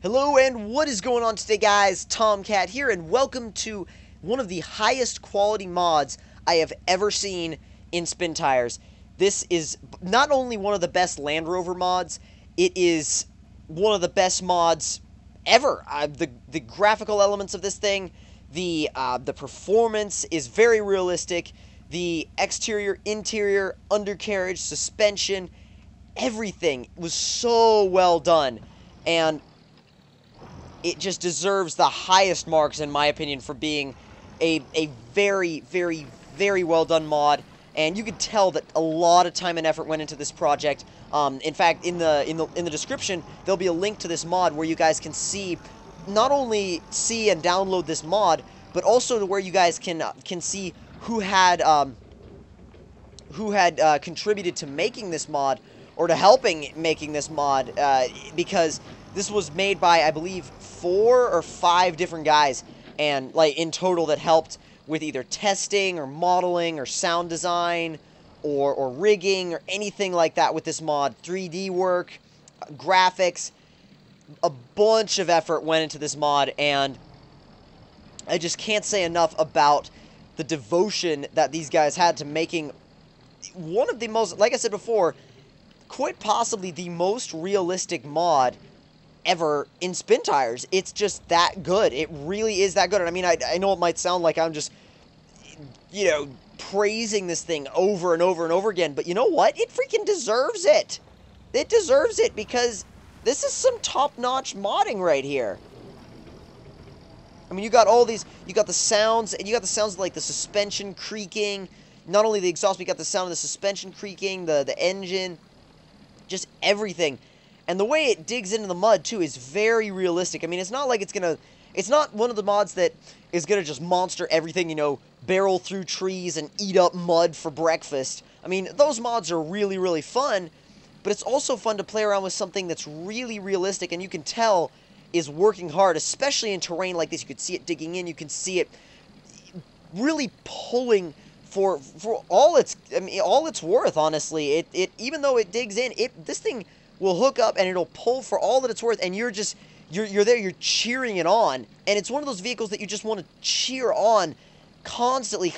Hello and what is going on today, guys? Tomcat here, and welcome to one of the highest quality mods I have ever seen in Spin Tires. This is not only one of the best Land Rover mods, it is one of the best mods ever. The graphical elements of this thing, the performance is very realistic. The exterior, interior, undercarriage, suspension, everything was so well done, and it just deserves the highest marks, in my opinion, for being a very, very, very well done mod. And you could tell that a lot of time and effort went into this project. In fact, in the description, there'll be a link to this mod where you guys can see, not only see and download this mod, but also to where you guys can see who had contributed to making this mod, or to helping making this mod, because this was made by, I believe, 4 or 5 different guys, and like in total, that helped with either testing or modeling or sound design or rigging or anything like that with this mod. 3D work, graphics, a bunch of effort went into this mod, and I just can't say enough about the devotion that these guys had to making one of the most, like I said before, quite possibly the most realistic mod ever in Spin Tires. It's just that good. It really is that good. And I mean, I know it might sound like I'm just, you know, praising this thing over and over and over again, but you know what? It freaking deserves it. It deserves it, because this is some top-notch modding right here. I mean, you got all these, you got the sounds, and you got the sounds of, like, the suspension creaking, not only the exhaust, but you got the sound of the suspension creaking, the engine, just everything. And the way it digs into the mud, too, is very realistic. I mean, it's not like it's not one of the mods that is gonna just monster everything, you know, barrel through trees and eat up mud for breakfast. I mean, those mods are really, really fun, but it's also fun to play around with something that's really realistic, and you can tell is working hard, especially in terrain like this. You can see it digging in, you can see it really pulling for all its, I mean, all it's worth, honestly. It even though it digs in, this thing will hook up and it'll pull for all that it's worth, and you're there, you're cheering it on, and it's one of those vehicles that you just want to cheer on constantly,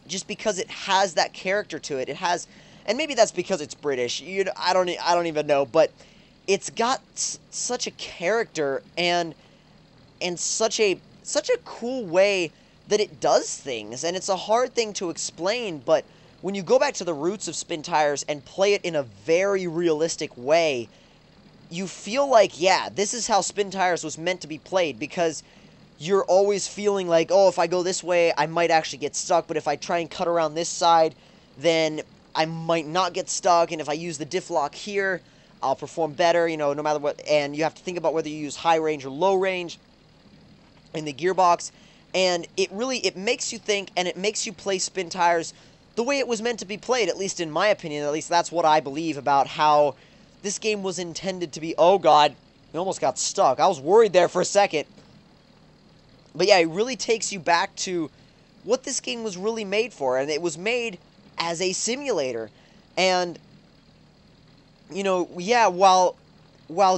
just because it has that character to it. It has, and maybe that's because it's British. You know, I don't even know, but it's got such a character and such a cool way that it does things, and it's a hard thing to explain, but when you go back to the roots of Spin Tires and play it in a very realistic way, you feel like, yeah, this is how Spin Tires was meant to be played, because you're always feeling like, oh, if I go this way, I might actually get stuck, but if I try and cut around this side, then I might not get stuck, and if I use the diff lock here, I'll perform better, you know, no matter what. And you have to think about whether you use high range or low range in the gearbox, and it makes you think, and it makes you play Spin Tires the way it was meant to be played, at least in my opinion. At least that's what I believe about how this game was intended to be. Oh god, we almost got stuck. I was worried there for a second. But yeah, it really takes you back to what this game was really made for, and it was made as a simulator. And, you know, yeah, while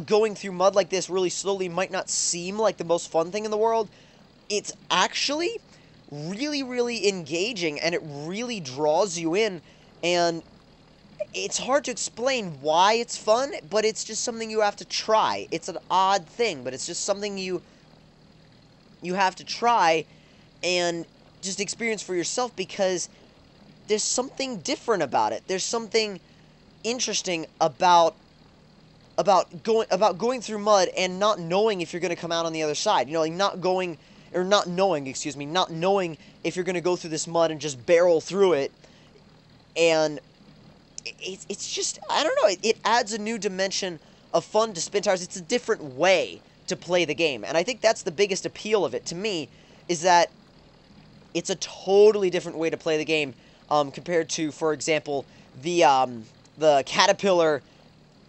going through mud like this really slowly might not seem like the most fun thing in the world, it's actually really, really engaging, and it really draws you in, and it's hard to explain why it's fun, but it's just something you have to try. It's an odd thing, but it's just something you have to try and just experience for yourself, because there's something different about it. There's something interesting about going through mud and not knowing if you're going to come out on the other side. You know, like not knowing if you're going to go through this mud and just barrel through it. And it's just, I don't know, it adds a new dimension of fun to Spin Tires. It's a different way to play the game, and I think that's the biggest appeal of it to me, is that it's a totally different way to play the game, compared to, for example, the Caterpillar,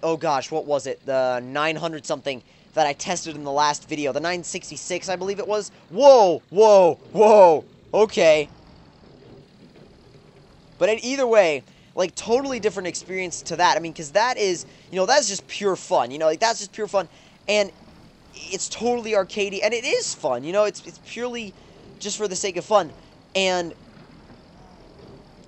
oh gosh, what was it, the 900 something that I tested in the last video, the 966, I believe it was. Whoa, whoa, whoa, okay. But either way, like, totally different experience to that. I mean, because that is, you know, that's just pure fun. You know, like, that's just pure fun. And it's totally arcadey, and it is fun. You know, it's purely just for the sake of fun. And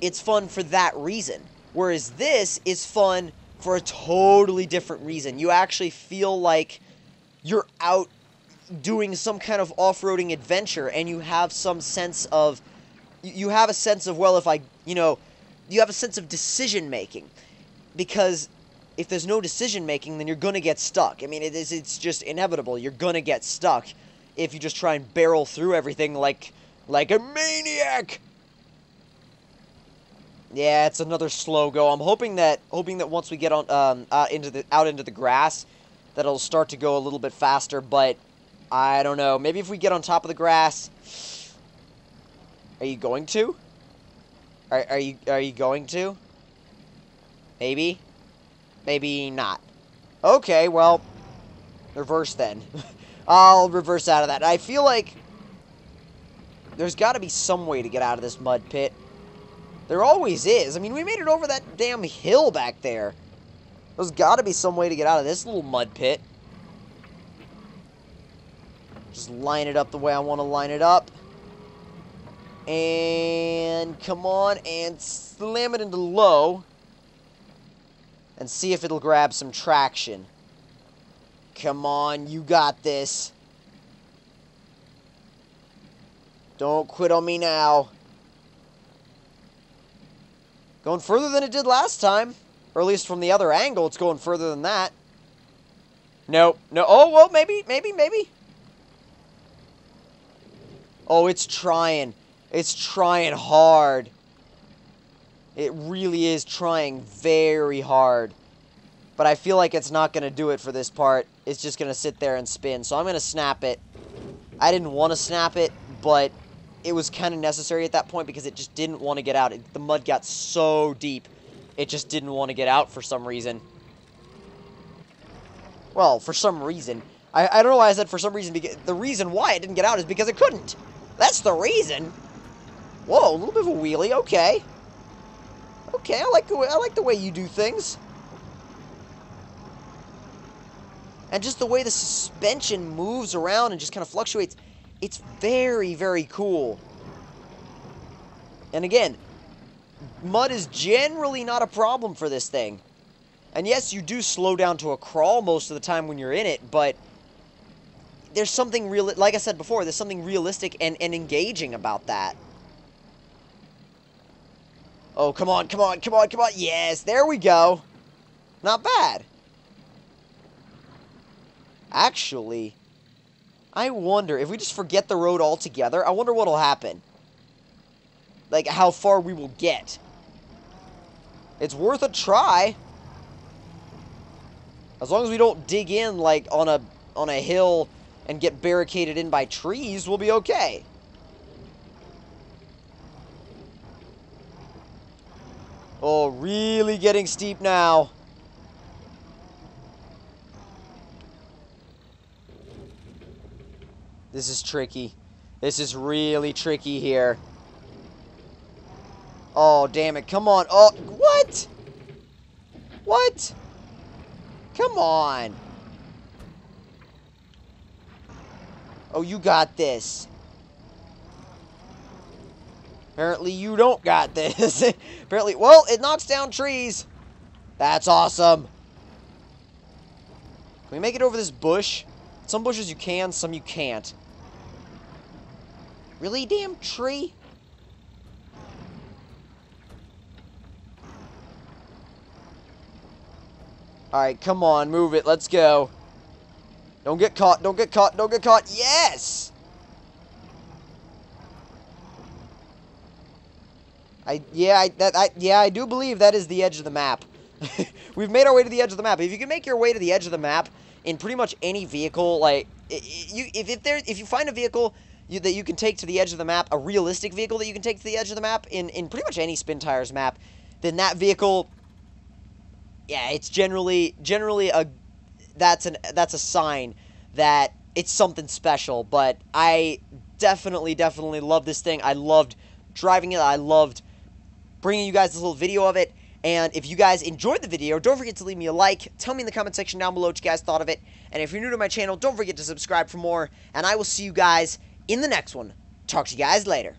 it's fun for that reason. Whereas this is fun for a totally different reason. You actually feel like you're out doing some kind of off-roading adventure, and you have some sense of, you have a sense of, well, if I, you know, you have a sense of decision-making. Because if there's no decision-making, then you're gonna get stuck. I mean, it's just inevitable. You're gonna get stuck if you just try and barrel through everything like a maniac. Yeah, it's another slow go. I'm hoping that once we get on out into the grass, that it'll start to go a little bit faster. But I don't know. Maybe if we get on top of the grass. Are you going to? Are you going to? Maybe. Maybe not. Okay, well, reverse then. I'll reverse out of that. I feel like there's got to be some way to get out of this mud pit. There always is. I mean, we made it over that damn hill back there. There's got to be some way to get out of this little mud pit. Just line it up the way I want to line it up. And come on and slam it into low. And see if it'll grab some traction. Come on, you got this. Don't quit on me now. Going further than it did last time. Or at least from the other angle, it's going further than that. Nope. No. Oh, well, maybe. Oh, it's trying. It's trying hard. It really is trying very hard. But I feel like it's not going to do it for this part. It's just going to sit there and spin. So I'm going to snap it. I didn't want to snap it, but it was kind of necessary at that point because it just didn't want to get out. The mud got so deep, it just didn't want to get out for some reason. Well, for some reason. I don't know why I said for some reason. Because the reason why it didn't get out is because it couldn't. That's the reason. Whoa, a little bit of a wheelie. Okay. Okay, I like the way you do things. And just the way the suspension moves around and just kind of fluctuates. It's very, very cool. And again, mud is generally not a problem for this thing. And yes, you do slow down to a crawl most of the time when you're in it, but there's something real, like I said before, there's something realistic and engaging about that. Oh, come on. Yes, there we go. Not bad. Actually, I wonder, if we just forget the road altogether, I wonder what'll happen. Like, how far we will get. It's worth a try. As long as we don't dig in, like, on a hill and get barricaded in by trees, we'll be okay. Oh, really getting steep now. This is tricky. This is really tricky here. Oh, damn it. Come on. Oh, what? What? Come on. Oh, you got this. Apparently you don't got this. Apparently, well, it knocks down trees. That's awesome. Can we make it over this bush? Some bushes you can, some you can't. Really, damn tree? Alright, come on, move it, let's go. Don't get caught, don't get caught, don't get caught. Yes! I do believe that is the edge of the map. We've made our way to the edge of the map. If you can make your way to the edge of the map in pretty much any vehicle, like, if you find a vehicle that you can take to the edge of the map, a realistic vehicle that you can take to the edge of the map in pretty much any Spin Tires map, then that vehicle, yeah, it's generally that's a sign that it's something special. But I definitely love this thing. I loved driving it. I loved bringing you guys this little video of it. And if you guys enjoyed the video, don't forget to leave me a like. Tell me in the comment section down below what you guys thought of it. And if you're new to my channel, don't forget to subscribe for more. And I will see you guys in the next one. Talk to you guys later.